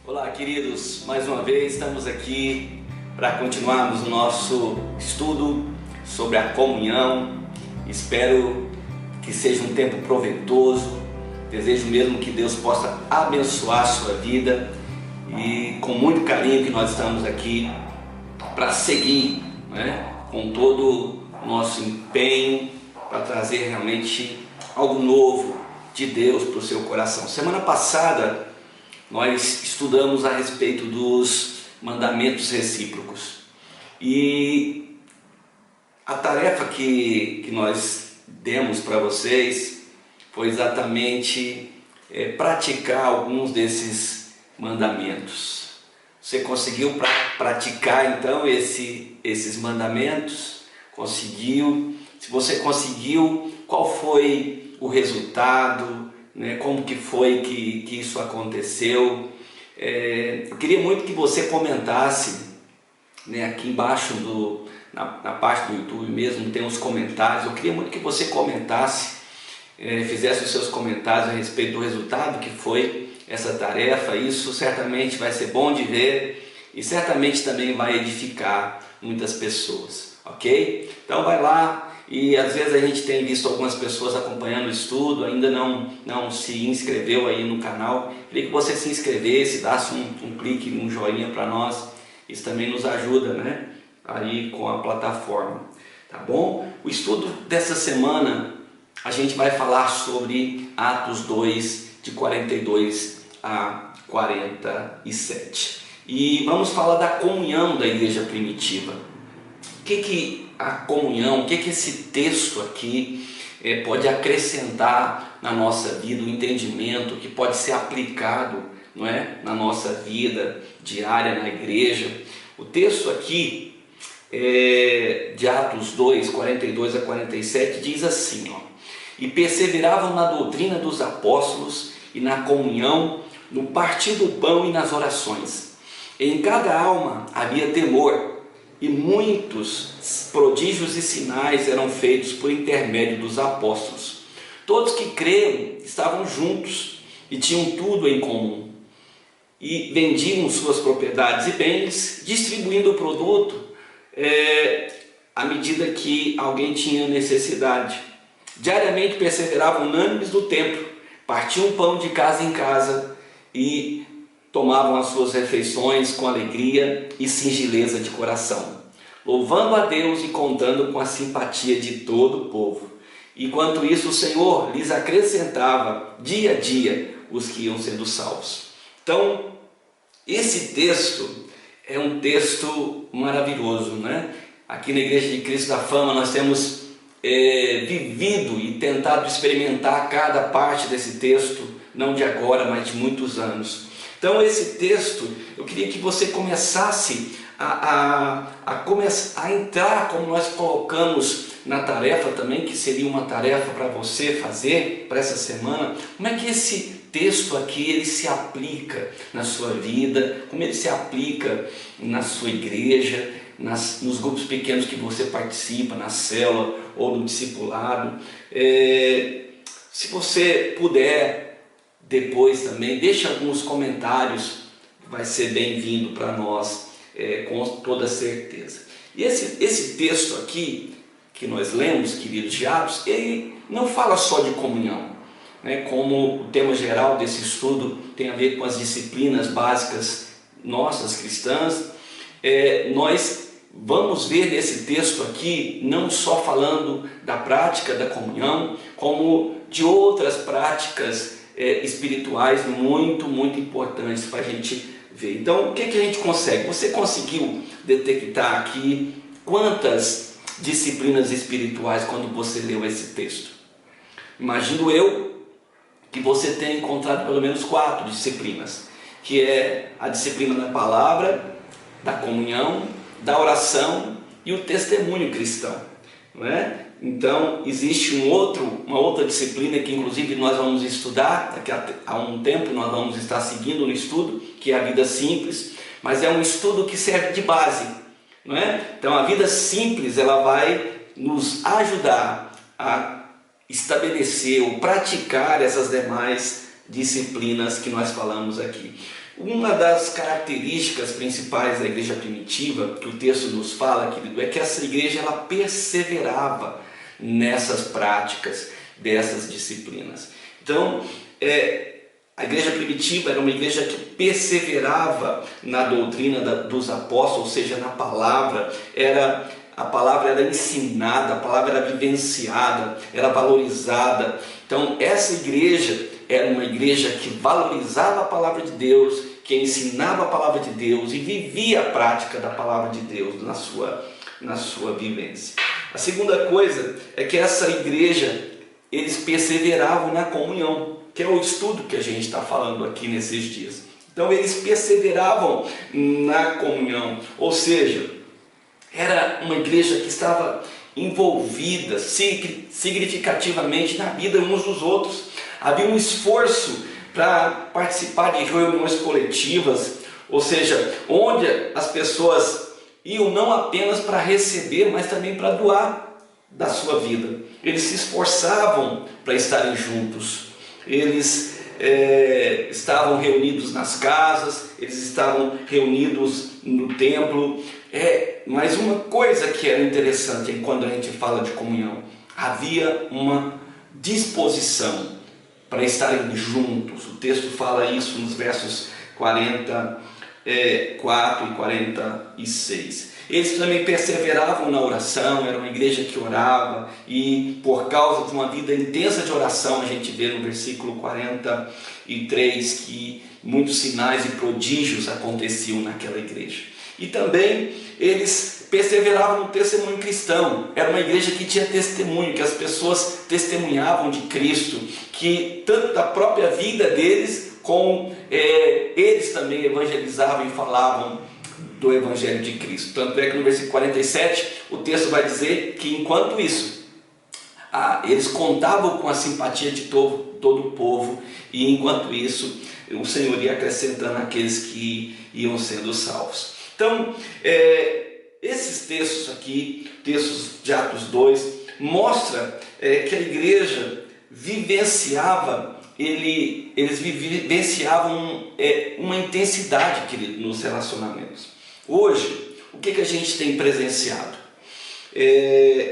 Olá, queridos, mais uma vez estamos aqui para continuarmos o nosso estudo sobre a comunhão. Espero que seja um tempo proveitoso. Desejo mesmo que Deus possa abençoar a sua vida e com muito carinho que nós estamos aqui para seguir, com todo o nosso empenho para trazer realmente algo novo de Deus para o seu coração. Semana passada nós estudamos a respeito dos mandamentos recíprocos e a tarefa que nós demos para vocês foi exatamente praticar alguns desses mandamentos. Você conseguiu praticar então esses mandamentos? Conseguiu? Se você conseguiu, qual foi o resultado? Como que foi que isso aconteceu? Eu queria muito que você comentasse, aqui embaixo na parte do YouTube mesmo tem uns comentários. Eu queria muito que você comentasse, fizesse os seus comentários a respeito do resultado que foi essa tarefa. Isso certamente vai ser bom de ver e certamente também vai edificar muitas pessoas, ok? Então vai lá. E às vezes a gente tem visto algumas pessoas acompanhando o estudo, ainda não se inscreveu aí no canal. Queria que você se inscrevesse, desse um clique, um joinha para nós. Isso também nos ajuda, aí com a plataforma, tá bom? O estudo dessa semana a gente vai falar sobre Atos 2, de 42 a 47. E vamos falar da comunhão da igreja primitiva. O que a comunhão, o que esse texto aqui pode acrescentar na nossa vida, o entendimento que pode ser aplicado, na nossa vida diária na igreja. O texto aqui de Atos 2, 42 a 47 diz assim, e perseveravam na doutrina dos apóstolos e na comunhão, no partir do pão e nas orações. Em cada alma havia temor, e muitos prodígios e sinais eram feitos por intermédio dos apóstolos. Todos que creram estavam juntos e tinham tudo em comum. E vendiam suas propriedades e bens, distribuindo o produto à medida que alguém tinha necessidade. Diariamente perseveravam unânimes no templo, partiam pão de casa em casa e tomavam as suas refeições com alegria e singeleza de coração, louvando a Deus e contando com a simpatia de todo o povo. Enquanto isso, o Senhor lhes acrescentava dia a dia os que iam sendo salvos. Então, esse texto é um texto maravilhoso, Aqui na Igreja de Cristo da Fama nós temos vivido e tentado experimentar cada parte desse texto, não de agora, mas de muitos anos. Então esse texto, eu queria que você começasse a entrar, como nós colocamos na tarefa também, que seria uma tarefa para você fazer para essa semana. Como é que esse texto aqui ele se aplica na sua vida, como ele se aplica na sua igreja, nos grupos pequenos que você participa, na célula ou no discipulado. Se você puder, depois também, deixe alguns comentários, vai ser bem-vindo para nós, com toda certeza. E esse texto aqui, que nós lemos, queridos, de Atos, ele não fala só de comunhão, como o tema geral desse estudo tem a ver com as disciplinas básicas nossas, cristãs. Nós vamos ver nesse texto aqui, não só falando da prática da comunhão, como de outras práticas espirituais muito importantes para a gente ver. Então, o que a gente consegue? Você conseguiu detectar aqui quantas disciplinas espirituais quando você leu esse texto? Imagino eu que você tenha encontrado pelo menos 4 disciplinas, que é a disciplina da palavra, da comunhão, da oração e o testemunho cristão, Então existe uma outra disciplina que inclusive nós vamos estudar daqui a um tempo, nós vamos estar seguindo no estudo, que é a vida simples, mas é um estudo que serve de base, Então a vida simples ela vai nos ajudar a estabelecer ou praticar essas demais disciplinas que nós falamos aqui. Uma das características principais da igreja primitiva, que o texto nos fala, querido, é que essa igreja ela perseverava nessas práticas, dessas disciplinas. Então, a igreja primitiva era uma igreja que perseverava na doutrina dos apóstolos, ou seja, na palavra. A palavra era ensinada, a palavra era vivenciada, era valorizada. Então, essa igreja era uma igreja que valorizava a palavra de Deus, que ensinava a palavra de Deus e vivia a prática da palavra de Deus na sua vivência. A segunda coisa é que essa igreja, eles perseveravam na comunhão, que é o estudo que a gente está falando aqui nesses dias. Então eles perseveravam na comunhão, ou seja, era uma igreja que estava envolvida significativamente na vida uns dos outros. Havia um esforço para participar de reuniões coletivas, ou seja, onde as pessoas iam não apenas para receber, mas também para doar da sua vida. Eles se esforçavam para estarem juntos. Eles estavam reunidos nas casas, eles estavam reunidos no templo. Mas uma coisa que era interessante quando a gente fala de comunhão, havia uma disposição para estarem juntos. O texto fala isso nos versos 44 e 46. Eles também perseveravam na oração, era uma igreja que orava, e por causa de uma vida intensa de oração, a gente vê no versículo 43 que muitos sinais e prodígios aconteciam naquela igreja. E também eles perseveravam no testemunho cristão. Era uma igreja que tinha testemunho, que as pessoas testemunhavam de Cristo, que tanto da própria vida deles, como eles também evangelizavam e falavam do Evangelho de Cristo. Tanto é que no versículo 47 o texto vai dizer que enquanto isso, eles contavam com a simpatia de todo o povo, e enquanto isso o Senhor ia acrescentando aqueles que iam sendo salvos. Então, esses textos aqui, textos de Atos 2, mostra que a igreja vivenciava, eles vivenciavam uma intensidade, querido, nos relacionamentos. Hoje, o que a gente tem presenciado?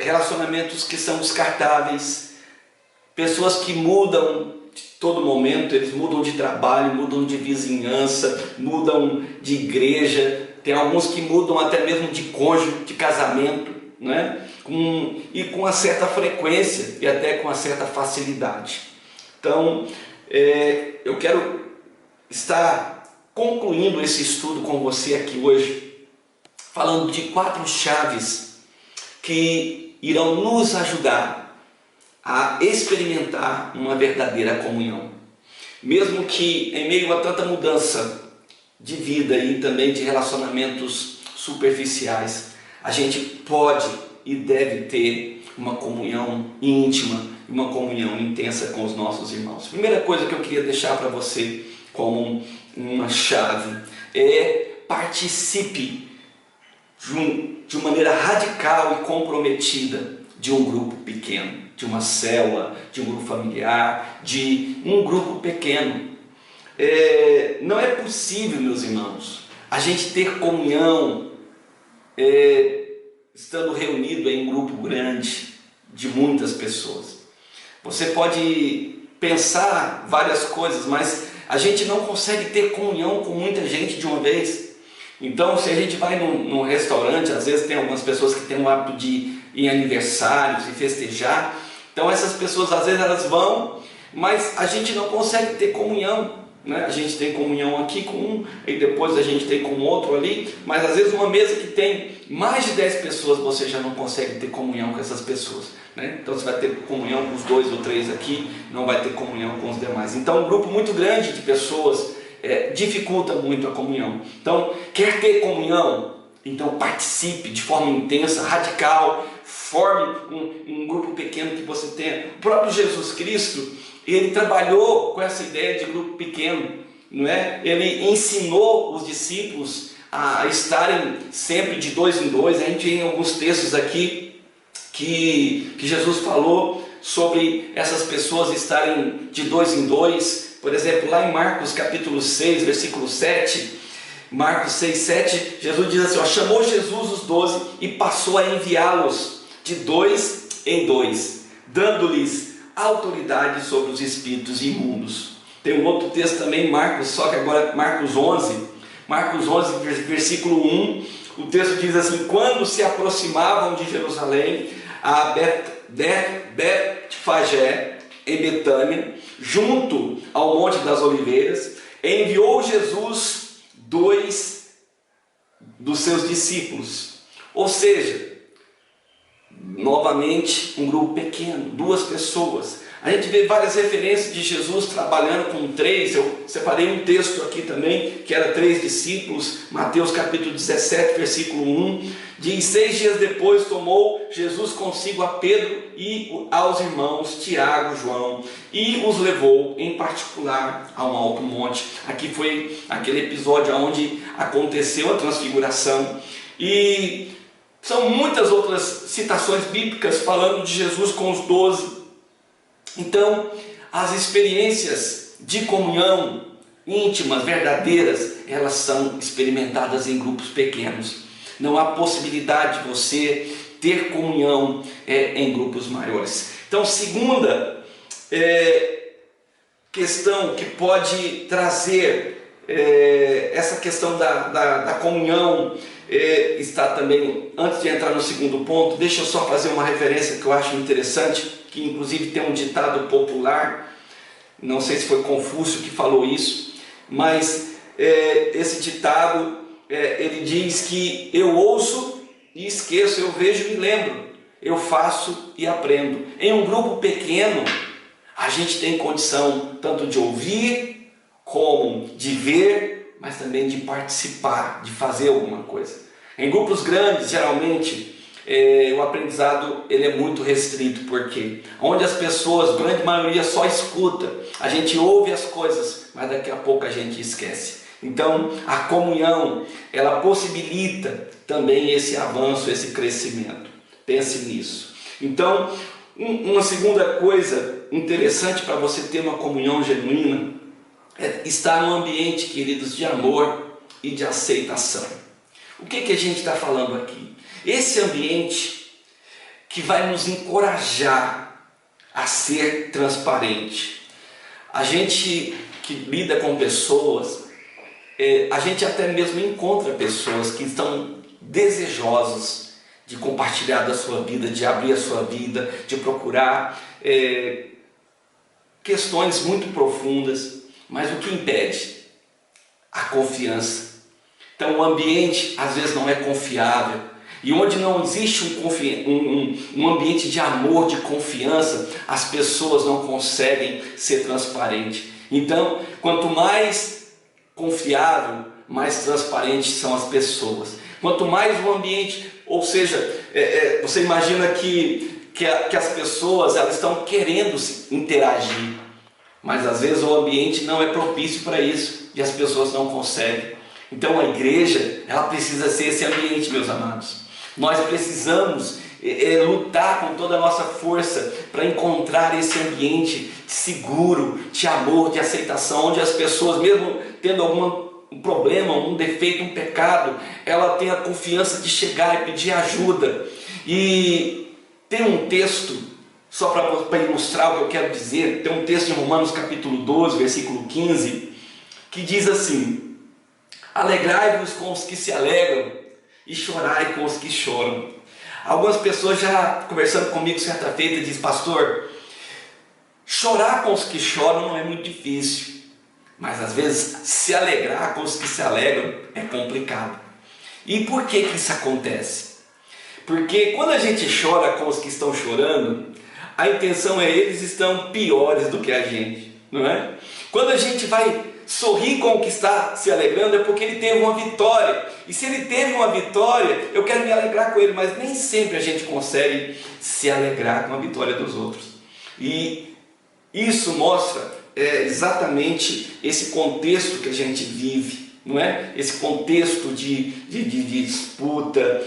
Relacionamentos que são descartáveis, pessoas que mudam de todo momento, eles mudam de trabalho, mudam de vizinhança, mudam de igreja. Tem alguns que mudam até mesmo de cônjuge, de casamento, né? E com uma certa frequência e até com uma certa facilidade. Então, eu quero estar concluindo esse estudo com você aqui hoje, falando de 4 chaves que irão nos ajudar a experimentar uma verdadeira comunhão. Mesmo que em meio a tanta mudança de vida e também de relacionamentos superficiais, a gente pode e deve ter uma comunhão íntima, uma comunhão intensa com os nossos irmãos. Primeira coisa que eu queria deixar para você como uma chave participe de uma maneira radical e comprometida de um grupo pequeno, de uma célula, de um grupo familiar, de um grupo pequeno. Não é possível, meus irmãos, a gente ter comunhão estando reunido em um grupo grande de muitas pessoas. Você pode pensar várias coisas, mas a gente não consegue ter comunhão com muita gente de uma vez. Então, se a gente vai num restaurante, às vezes tem algumas pessoas que têm o hábito de ir em aniversários e festejar. Então essas pessoas às vezes elas vão, mas a gente não consegue ter comunhão, né? A gente tem comunhão aqui com um, e depois a gente tem com outro ali, mas às vezes uma mesa que tem mais de 10 pessoas, você já não consegue ter comunhão com essas pessoas, né? Então você vai ter comunhão com os 2 ou 3 aqui, não vai ter comunhão com os demais. Então um grupo muito grande de pessoas dificulta muito a comunhão. Então, quer ter comunhão? Então participe de forma intensa, radical, forme um grupo pequeno que você tenha. O próprio Jesus Cristo, ele trabalhou com essa ideia de grupo pequeno, não é? Ele ensinou os discípulos a estarem sempre de 2 em 2. A gente tem alguns textos aqui que Jesus falou sobre essas pessoas estarem de 2 em 2, por exemplo, lá em Marcos capítulo 6, versículo 7, Marcos 6, 7, Jesus diz assim, ó, chamou Jesus os 12 e passou a enviá-los de 2 em 2, dando-lhes autoridade sobre os espíritos imundos. Tem um outro texto também, Marcos, só que agora Marcos 11, versículo 1, o texto diz assim, quando se aproximavam de Jerusalém, a Betfagé, em Betânia, junto ao Monte das Oliveiras, enviou Jesus 2 dos seus discípulos, ou seja, novamente um grupo pequeno, 2 pessoas. A gente vê várias referências de Jesus trabalhando com 3, eu separei um texto aqui também, que era 3 discípulos, Mateus capítulo 17, versículo 1, diz, 6 dias depois tomou Jesus consigo a Pedro e aos irmãos Tiago, João, e os levou em particular a um alto monte. Aqui foi aquele episódio onde aconteceu a transfiguração, e são muitas outras citações bíblicas falando de Jesus com os 12. Então, as experiências de comunhão íntimas, verdadeiras, elas são experimentadas em grupos pequenos. Não há possibilidade de você ter comunhão em grupos maiores. Então, segunda questão que pode trazer essa questão da comunhão, está também, antes de entrar no segundo ponto, deixa eu só fazer uma referência que eu acho interessante, que inclusive tem um ditado popular, não sei se foi Confúcio que falou isso, mas esse ditado, ele diz que eu ouço e esqueço, eu vejo e lembro, eu faço e aprendo. Em um grupo pequeno, a gente tem condição tanto de ouvir, como de ver, mas também de participar, de fazer alguma coisa. Em grupos grandes, geralmente, o aprendizado ele é muito restrito, porque onde as pessoas, a grande maioria, só escuta, a gente ouve as coisas, mas daqui a pouco a gente esquece. Então a comunhão, ela possibilita também esse avanço, esse crescimento. Pense nisso. Então, uma segunda coisa interessante para você ter uma comunhão genuína é estar num ambiente, queridos, de amor e de aceitação. O que a gente está falando aqui? Esse ambiente que vai nos encorajar a ser transparente. A gente que lida com pessoas, a gente até mesmo encontra pessoas que estão desejosas de compartilhar da sua vida, de abrir a sua vida, de procurar questões muito profundas, mas o que impede? A confiança. Então o ambiente às vezes não é confiável, e onde não existe um ambiente de amor, de confiança, as pessoas não conseguem ser transparentes. Então, quanto mais confiável, mais transparentes são as pessoas. Quanto mais o ambiente, ou seja, você imagina que as pessoas elas estão querendo se interagir, mas às vezes o ambiente não é propício para isso e as pessoas não conseguem. Então a igreja, ela precisa ser esse ambiente, meus amados. Nós precisamos lutar com toda a nossa força para encontrar esse ambiente seguro, de amor, de aceitação, onde as pessoas, mesmo tendo um problema, um defeito, um pecado, ela tem a confiança de chegar e pedir ajuda. E tem um texto, só para ilustrar o que eu quero dizer, tem um texto em Romanos capítulo 12, versículo 15, que diz assim: alegrai-vos com os que se alegram e chorai com os que choram. Algumas pessoas já conversando comigo certa feita diz: pastor, chorar com os que choram não é muito difícil, mas às vezes se alegrar com os que se alegram é complicado. E por que isso acontece? Porque quando a gente chora com os que estão chorando, a intenção eles estão piores do que a gente, não é? Quando a gente vai sorrir com o que está se alegrando, é porque ele teve uma vitória. E se ele teve uma vitória, eu quero me alegrar com ele. Mas nem sempre a gente consegue se alegrar com a vitória dos outros. E isso mostra exatamente esse contexto que a gente vive, não é? Esse contexto de disputa.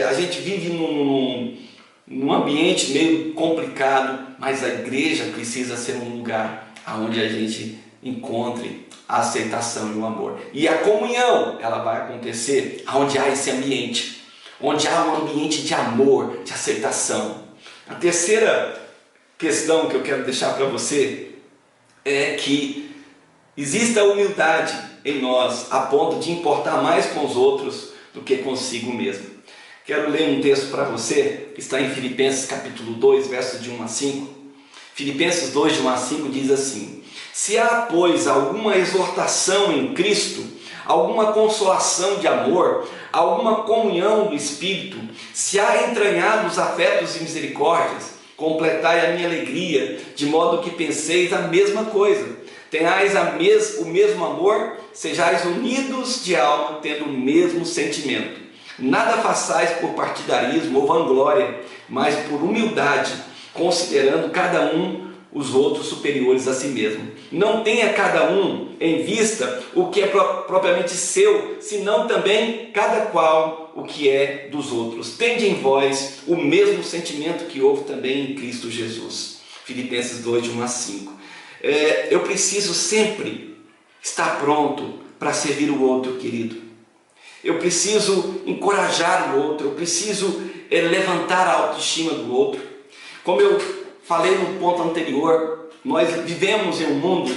A gente vive num ambiente meio complicado, mas a igreja precisa ser um lugar onde a gente encontre a aceitação e o amor. E a comunhão, ela vai acontecer onde há esse ambiente, onde há um ambiente de amor, de aceitação. A terceira questão que eu quero deixar para você é que exista humildade em nós, a ponto de importar mais com os outros do que consigo mesmo. Quero ler um texto para você, que está em Filipenses capítulo 2, versos de 1 a 5. Filipenses 2, de 1 a 5 diz assim: se há, pois, alguma exortação em Cristo, alguma consolação de amor, alguma comunhão do Espírito, se há entranhados afetos e misericórdias, completai a minha alegria, de modo que penseis a mesma coisa, tenhais o mesmo amor, sejais unidos de alma, tendo o mesmo sentimento. Nada façais por partidarismo ou vanglória, mas por humildade, considerando cada um os outros superiores a si mesmo. Não tenha cada um em vista o que é propriamente seu, senão também cada qual o que é dos outros. Tende em vós o mesmo sentimento que houve também em Cristo Jesus. Filipenses 2, de 1 a 5. Eu preciso sempre estar pronto para servir o outro, querido. Eu preciso encorajar o outro, eu preciso levantar a autoestima do outro. Como eu falei no ponto anterior, nós vivemos em um mundo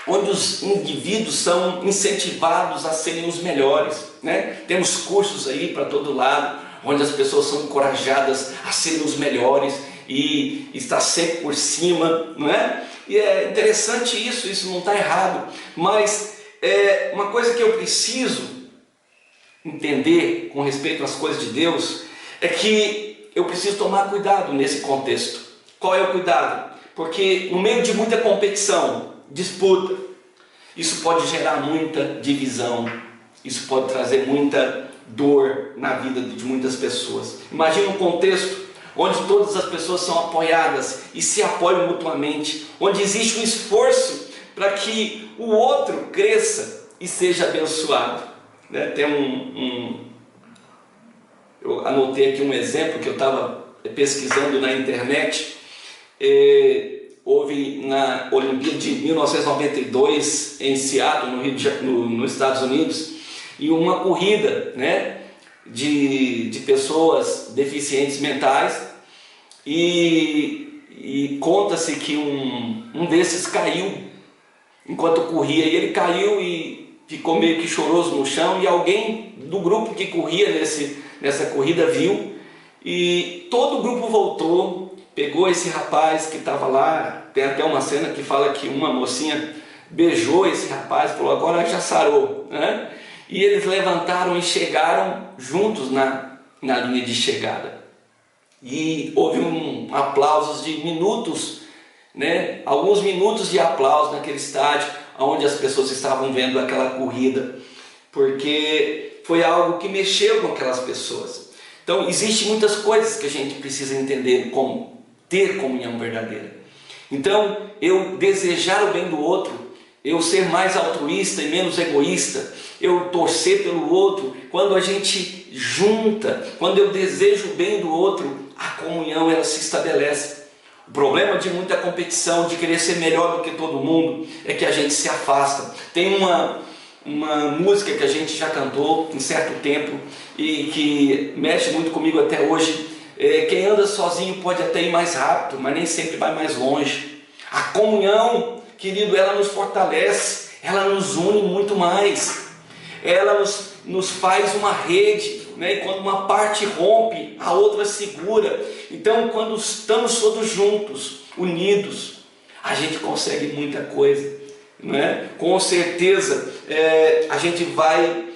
onde os indivíduos são incentivados a serem os melhores, né? Temos cursos aí para todo lado, onde as pessoas são encorajadas a serem os melhores e estar sempre por cima, não é? E é interessante isso não está errado, mas uma coisa que eu preciso entender com respeito às coisas de Deus é que eu preciso tomar cuidado nesse contexto. Qual é o cuidado? Porque no meio de muita competição, disputa, isso pode gerar muita divisão, isso pode trazer muita dor na vida de muitas pessoas. Imagina um contexto onde todas as pessoas são apoiadas e se apoiam mutuamente, onde existe um esforço para que o outro cresça e seja abençoado. Tem eu anotei aqui um exemplo que eu estava pesquisando na internet. Houve na Olimpíada de 1992 em Seattle, nos Estados Unidos, e uma corrida, né, de pessoas deficientes mentais, e conta-se que um desses caiu enquanto corria, e ele caiu e ficou meio que choroso no chão, e alguém do grupo que corria nessa corrida viu, e todo o grupo voltou, pegou esse rapaz que estava lá. Tem até uma cena que fala que uma mocinha beijou esse rapaz e falou: agora já sarou, né? E eles levantaram e chegaram juntos na linha de chegada, e houve aplausos de minutos, né? Alguns minutos de aplauso naquele estádio onde as pessoas estavam vendo aquela corrida, porque foi algo que mexeu com aquelas pessoas. Então existem muitas coisas que a gente precisa entender como ter comunhão verdadeira. Então, eu desejar o bem do outro, eu ser mais altruísta e menos egoísta, eu torcer pelo outro, quando a gente junta, quando eu desejo o bem do outro, a comunhão ela se estabelece. O problema de muita competição, de querer ser melhor do que todo mundo, é que a gente se afasta. Tem uma música que a gente já cantou em certo tempo e que mexe muito comigo até hoje. Quem anda sozinho pode até ir mais rápido, mas nem sempre vai mais longe. A comunhão, querido, ela nos fortalece, ela nos une muito mais, ela nos faz uma rede, né? E quando uma parte rompe, a outra segura. Então, quando estamos todos juntos, unidos, a gente consegue muita coisa, né? Com certeza a gente vai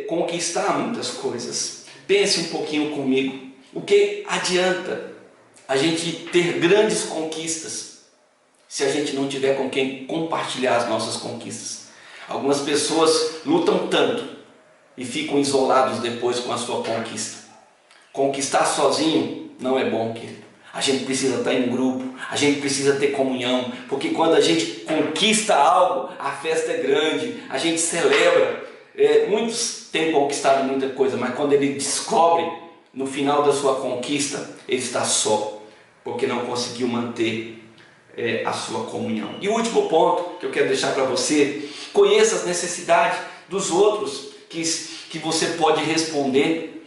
conquistar muitas coisas. Pense um pouquinho comigo. O que adianta a gente ter grandes conquistas se a gente não tiver com quem compartilhar as nossas conquistas? Algumas pessoas lutam tanto e ficam isolados depois com a sua conquista. Conquistar sozinho não é bom, querido. A gente precisa estar em grupo, a gente precisa ter comunhão, porque quando a gente conquista algo, a festa é grande, a gente celebra. Muitos têm conquistado muita coisa, mas quando ele descobre no final da sua conquista, ele está só, porque não conseguiu manter a sua comunhão. E o último ponto que eu quero deixar para você: conheça as necessidades dos outros que você pode responder.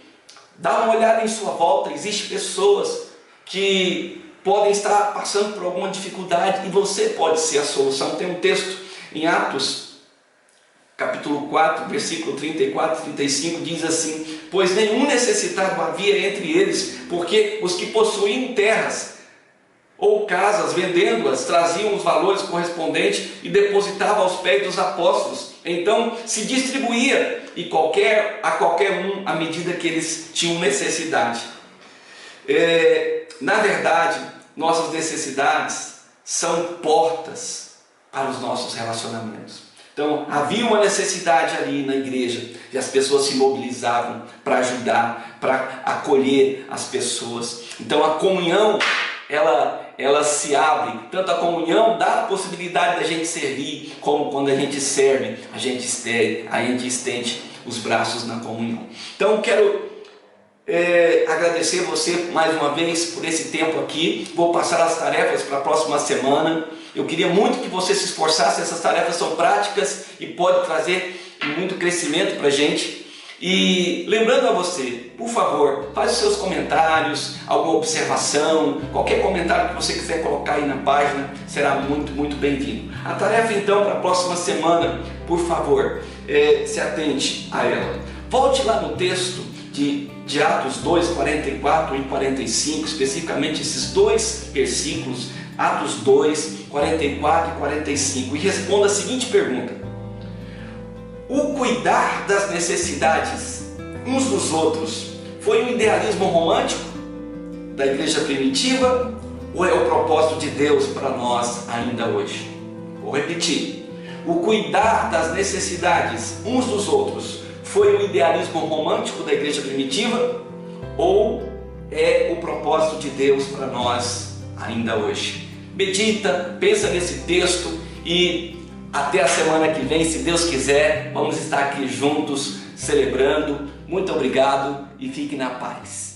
Dá uma olhada em sua volta. Existem pessoas que podem estar passando por alguma dificuldade e você pode ser a solução. Tem um texto em Atos, capítulo 4, versículo 34 e 35, diz assim: pois nenhum necessitado havia entre eles, porque os que possuíam terras ou casas, vendendo-as, traziam os valores correspondentes e depositavam aos pés dos apóstolos. Então se distribuía a qualquer um à medida que eles tinham necessidade. Na verdade, nossas necessidades são portas para os nossos relacionamentos. Então havia uma necessidade ali na igreja e as pessoas se mobilizavam para ajudar, para acolher as pessoas. Então a comunhão, ela se abre. Tanto a comunhão dá a possibilidade da gente servir, como quando a gente serve, a gente estende os braços na comunhão. Então quero agradecer você mais uma vez por esse tempo aqui. Vou passar as tarefas para a próxima semana. Eu queria muito que você se esforçasse. Essas tarefas são práticas e podem trazer muito crescimento para a gente. E lembrando a você, por favor, faz os seus comentários, alguma observação, qualquer comentário que você quiser colocar aí na página será muito, muito bem-vindo. A tarefa então para a próxima semana, por favor, se atente a ela. Volte lá no texto de Atos 2, 44 e 45, especificamente esses dois versículos, Atos 2, 44 e 45, e responda a seguinte pergunta: o cuidar das necessidades uns dos outros foi um idealismo romântico da igreja primitiva ou é o propósito de Deus para nós ainda hoje? Vou repetir: o cuidar das necessidades uns dos outros foi um idealismo romântico da igreja primitiva ou é o propósito de Deus para nós ainda hoje? Medita, pensa nesse texto e até a semana que vem, se Deus quiser, vamos estar aqui juntos celebrando. Muito obrigado e fique na paz.